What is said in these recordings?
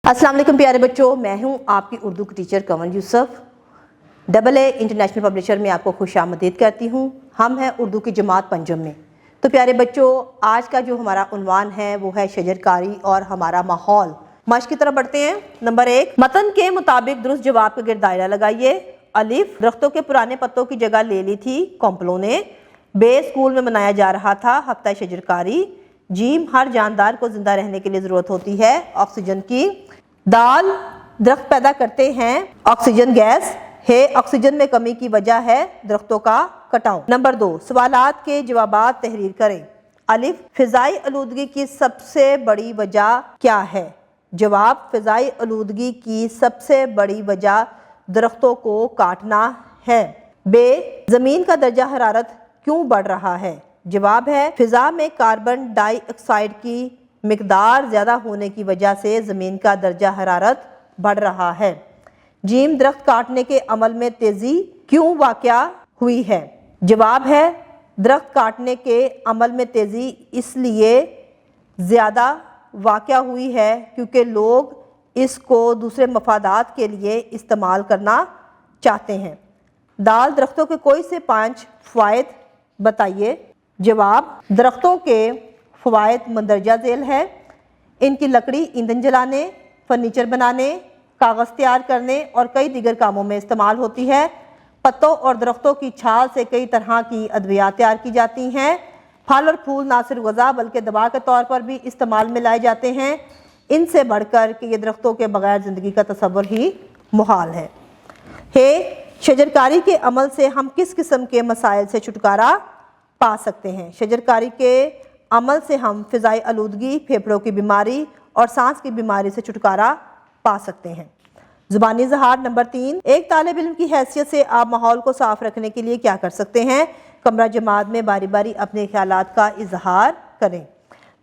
अस्सलाम वालेकुम प्यारे बच्चों, मैं हूं आपकी उर्दू की teacher Kanwal Yusuf. AA international publisher में आपको खुशामदीद करती हूं। हम हैं उर्दू की जमात पंजम में। तो प्यारे बच्चों, आज का जो हमारा उन्वान है वो है शजरकारी और हमारा माहौल। मश्क की तरफ बढ़ते हैं। नंबर 1, मतन के मुताबिक दुरुस्त जवाब के गिर्द दायरा लगाइए। अलिफ, दरख्तों के पुराने पत्तों की जगह ले ली थी कॉम्पलों ने। बे, स्कूल में मनाया जा रहा था हफ्ता शजरकारी। जीम, हर जानदार को जिंदा रहने के लिए ज़रूरत होती है ऑक्सीजन की। दाल, दरख्त पैदा करते हैं ऑक्सीजन गैस है, ऑक्सीजन में कमी की वजह है दरख्तों का कटाव। नंबर 2, सवालात के जवाबात तहरीर करें। अलिफ, फिजाई आलूदगी की सबसे बड़ी वजह क्या है? जवाब, फिजाई आलूदगी की सबसे बड़ी वजह दरख्तों को काटना है। बे, ज़मीन का दर्जा हरारत क्यों बढ़ रहा है? जवाब है, फिजा में कार्बन डाइऑक्साइड की मिकदार ज़्यादा होने की वजह से ज़मीन का दर्जा हरारत बढ़ रहा है। जीम, दरख्त काटने के अमल में तेज़ी क्यों वाक़या हुई है? जवाब है, दरख्त काटने के अमल में तेज़ी इसलिए ज़्यादा वाक़या हुई है क्योंकि लोग इसको दूसरे मफादात के लिए इस्तेमाल करना चाहते हैं। दाल, दरख्तों के कोई से 5 फ़वाइद बताइए। जवाब, दरख्तों के फ़वाइद मंदरजा झेल है। इनकी लकड़ी ईंधन जलाने, फर्नीचर बनाने, कागज़ तैयार करने और कई दीगर कामों में इस्तेमाल होती है। पत्तों और दरख्तों की छाल से कई तरह की अद्वियात तैयार की जाती हैं। फल और फूल ना सिर्फ ग़िज़ा बल्कि दवा के तौर पर भी इस्तेमाल में लाए जाते हैं। इनसे बढ़कर कि ये दरख्तों के बगैर ज़िंदगी का तसव्वुर ही मुहाल है। शजरकारी के अमल से हम किस किस्म के मसाइल से छुटकारा पा सकते हैं? शजरकारी के अमल से हम फ़िज़ाई आलूदगी, फेफड़ों की बीमारी और सांस की बीमारी से छुटकारा पा सकते हैं। ज़ुबानी इज़हार। नंबर 3, एक तालिब इल्म की हैसियत से आप माहौल को साफ़ रखने के लिए क्या कर सकते हैं? कमरा जमात में बारी बारी अपने ख्यालात का इजहार करें।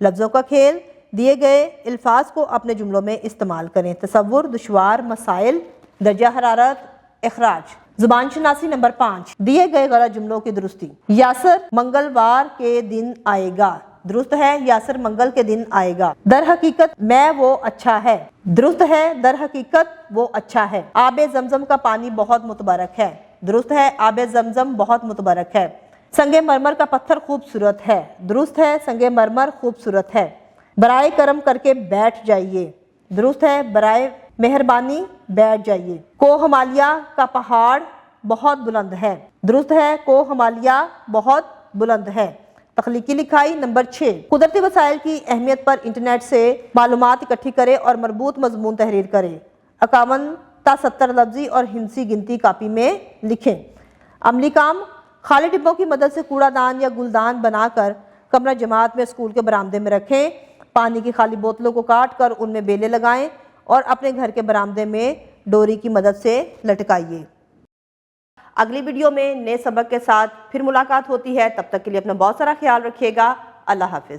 लफ्ज़ों का खेल, दिए गए अल्फाज को अपने जुमलों में इस्तेमाल करें। तसव्वुर, दुश्वार, मसाइल, दर्जा हरारत, इखराज। ज़ुबान शनासी। नंबर 5, दिए गए गलत जुमलों की दुरुस्ती। यासर मंगलवार के दिन आएगा। दुरुस्त है, यासर मंगल के दिन आएगा। दर हकीकत मैं वो अच्छा है। दुरुस्त है, दर हकीकत वो अच्छा है। आबे ज़मज़म का पानी बहुत मुतबरक है। दुरुस्त है, आबे ज़मज़म बहुत मुतबरक है। संगे मरमर का पत्थर खूबसूरत है। दुरुस्त है, संगे मरमर खूबसूरत है। बराए करम करके बैठ जाइए। दुरुस्त है, बराए मेहरबानी बैठ जाइए। कोहमालिया का पहाड़ बहुत बुलंद है। दुरुस्त है, कोहमालिया बहुत बुलंद है। तख्लीकी लिखाई। नंबर 6, कुदरती वसाइल की अहमियत पर इंटरनेट से मालूमात इकट्ठी करें और मरबूत मजमून तहरीर करें। 51 ता 70 लफ्जी और हिंसी गिनती कापी में लिखें। अमली काम, खाली डिब्बों की मदद से कूड़ादान या गुलदान बनाकर कमरा जमात में स्कूल के बरामदे में रखें। पानी की खाली बोतलों को काट कर उनमें बेलें लगाएं और अपने घर के बरामदे में डोरी की मदद से लटकाइए। अगली वीडियो में नए सबक के साथ फिर मुलाकात होती है। तब तक के लिए अपना बहुत सारा ख्याल रखिएगा। अल्लाह हाफिज़।